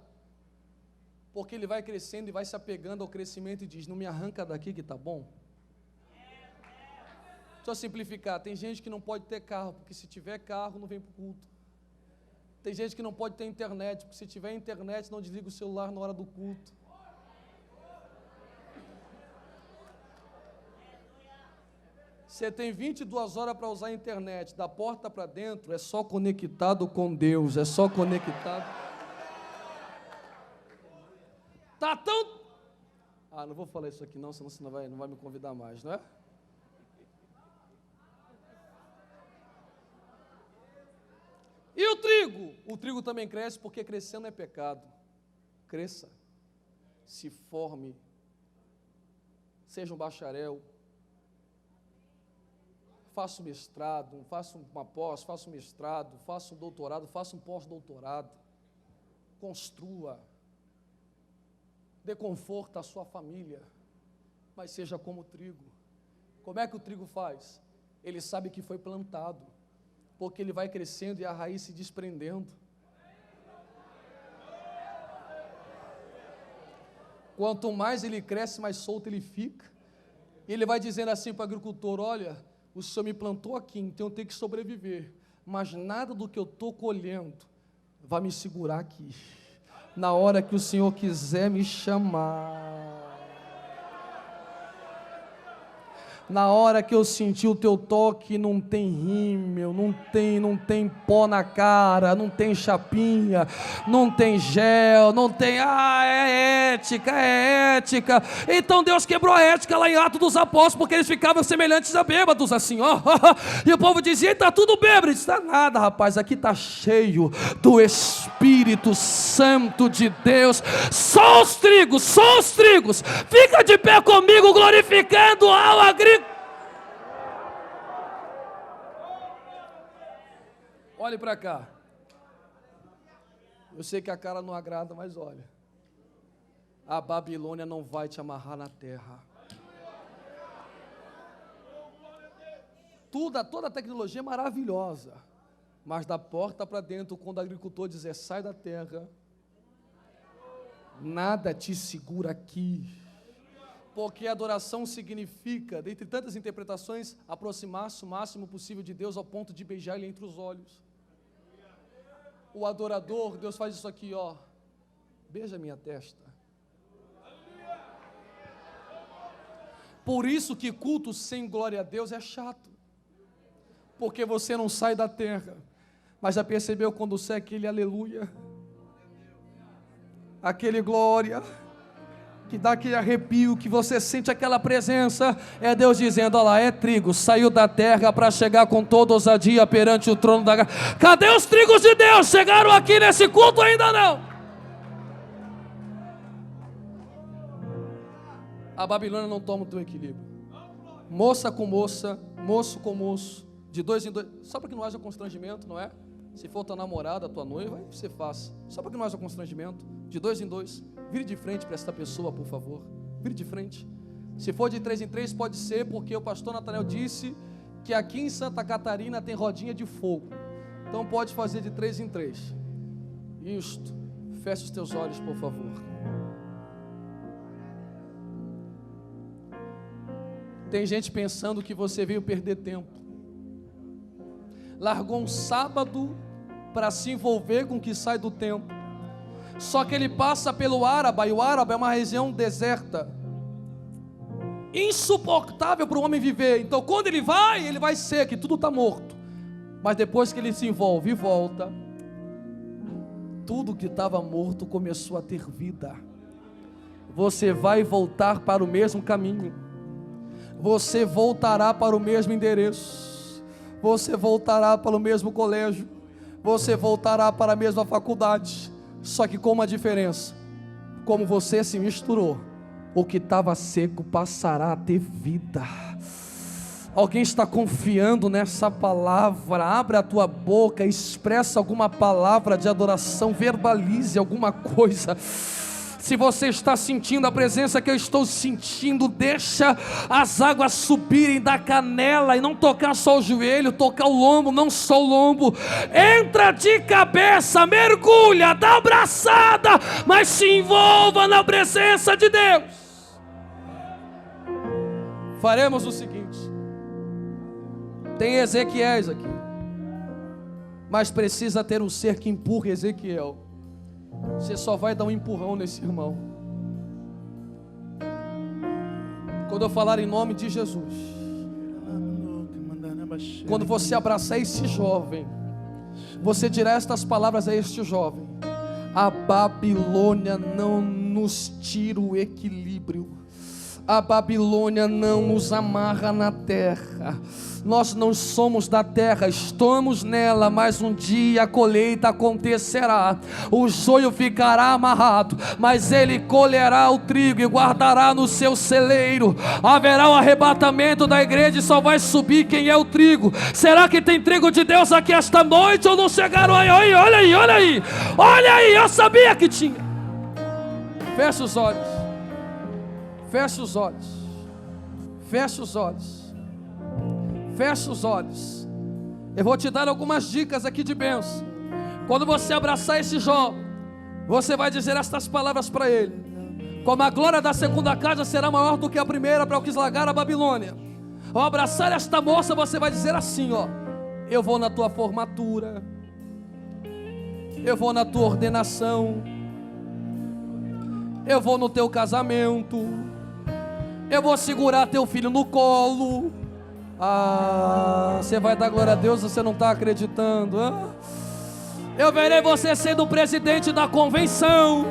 S1: Porque ele vai crescendo e vai se apegando ao crescimento e diz, não me arranca daqui que está bom. Deixa eu simplificar, tem gente que não pode ter carro, porque se tiver carro não vem para o culto. Tem gente que não pode ter internet, porque se tiver internet não desliga o celular na hora do culto. Você tem 22 horas para usar a internet, da porta para dentro, é só conectado com Deus, é só conectado. Tá tão... não vou falar isso aqui não, senão você não vai me convidar mais, não é? E o trigo? O trigo também cresce porque crescendo é pecado. Cresça, se forme, seja um bacharel, faça um mestrado, faça uma pós, faça um mestrado, faça um doutorado, faça um pós-doutorado, construa, dê conforto à sua família, mas seja como o trigo. Como é que o trigo faz? Ele sabe que foi plantado, porque ele vai crescendo e a raiz se desprendendo. Quanto mais ele cresce, mais solto ele fica. E ele vai dizendo assim para o agricultor: olha, o Senhor me plantou aqui, então eu tenho que sobreviver, mas nada do que eu estou colhendo vai me segurar aqui. Na hora que o Senhor quiser me chamar, na hora que eu sentir o teu toque, não tem rímel, não tem pó na cara, não tem chapinha, não tem gel, não tem, é ética. Então Deus quebrou a ética lá em Atos dos Apóstolos, porque eles ficavam semelhantes a bêbados, assim, ó. E o povo dizia: está tudo bêbado. Ele disse: está nada, rapaz, aqui está cheio do Espírito Santo de Deus. Só os trigos, fica de pé comigo, glorificando ao agricultor. Olhe para cá. Eu sei que a cara não agrada, mas olha. A Babilônia não vai te amarrar na terra. Toda a tecnologia é maravilhosa, mas da porta para dentro, quando o agricultor dizer: sai da terra, nada te segura aqui. Porque adoração significa, dentre tantas interpretações, aproximar-se o máximo possível de Deus ao ponto de beijar Ele entre os olhos. O adorador, Deus faz isso aqui, ó. Beija minha testa. Por isso que culto sem glória a Deus é chato. Porque você não sai da terra. Mas já percebeu quando sai aquele aleluia? Aquele glória, que dá aquele arrepio, que você sente aquela presença, é Deus dizendo: olha lá, é trigo, saiu da terra para chegar com toda ousadia perante o trono da graça. Cadê os trigos de Deus? Chegaram aqui nesse culto? Ainda não. A Babilônia não toma o teu equilíbrio. Moça com moça, moço com moço, de dois em dois, só para que não haja constrangimento, não é? Se for tua namorada, tua noiva, aí você faz, só para que não haja constrangimento, de dois em dois. Vire de frente para esta pessoa, por favor. Vire de frente. Se for de 3 em 3, pode ser, porque o pastor Natanael disse que aqui em Santa Catarina tem rodinha de fogo. Então pode fazer de 3 em 3. Isto. Feche os teus olhos, por favor. Tem gente pensando que você veio perder tempo. Largou um sábado para se envolver com o que sai do tempo. Só que ele passa pelo Áraba, e o Áraba é uma região deserta, insuportável para o homem viver. Então quando ele vai seco, tudo está morto. Mas depois que ele se envolve e volta, tudo que estava morto começou a ter vida. Você vai voltar para o mesmo caminho, você voltará para o mesmo endereço, você voltará para o mesmo colégio, você voltará para a mesma faculdade. Só que com uma diferença: como você se misturou, o que estava seco passará a ter vida. Alguém está confiando nessa palavra? Abre a tua boca, expressa alguma palavra de adoração, verbalize alguma coisa. Se você está sentindo a presença que eu estou sentindo, deixa as águas subirem da canela e não tocar só o joelho, tocar o lombo, não só o lombo. Entra de cabeça, mergulha, dá abraçada, mas se envolva na presença de Deus. Faremos o seguinte: tem Ezequiéis aqui, mas precisa ter um ser que empurre Ezequiel. Você só vai dar um empurrão nesse irmão. Quando eu falar em nome de Jesus, quando você abraçar esse jovem, você dirá estas palavras a este jovem: a Babilônia não nos tira o equilíbrio. A Babilônia não nos amarra na terra. Nós não somos da terra, estamos nela, mas um dia a colheita acontecerá. O joio ficará amarrado, mas ele colherá o trigo e guardará no seu celeiro. Haverá o arrebatamento da igreja e só vai subir quem é o trigo. Será que tem trigo de Deus aqui esta noite ou não chegaram aí? Olha aí, olha aí, olha aí, eu sabia que tinha. Fecha os olhos. Fecha os olhos. Fecha os olhos. Fecha os olhos. Eu vou te dar algumas dicas aqui de bênção. Quando você abraçar esse Jó, você vai dizer estas palavras para ele: como a glória da segunda casa será maior do que a primeira, para o que esmagar a Babilônia. Ao abraçar esta moça, você vai dizer assim, ó: eu vou na tua formatura, eu vou na tua ordenação, eu vou no teu casamento, eu vou segurar teu filho no colo. Você vai dar glória a Deus, você não está acreditando. Eu verei você sendo presidente da convenção.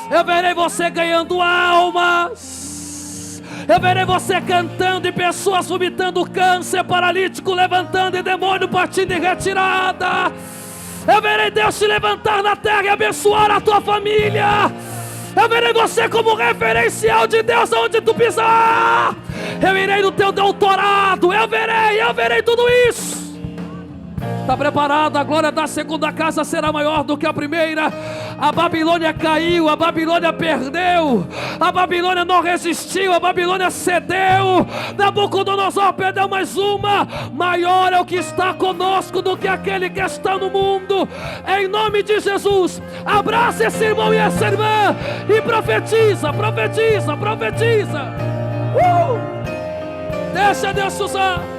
S1: Eu verei você ganhando almas. Eu verei você cantando e pessoas vomitando câncer, paralítico levantando e demônio partindo em retirada. Eu verei Deus te levantar na terra e abençoar a tua família. Eu verei você como referencial de Deus aonde tu pisar. Eu irei no teu doutorado. Eu verei tudo isso. Está preparado? A glória da segunda casa será maior do que a primeira. A Babilônia caiu, a Babilônia perdeu, a Babilônia não resistiu, a Babilônia cedeu. Nabucodonosor perdeu mais uma. Maior é o que está conosco do que aquele que está no mundo. Em nome de Jesus, abraça esse irmão e essa irmã e profetiza, profetiza, profetiza. Deixa Deus usar.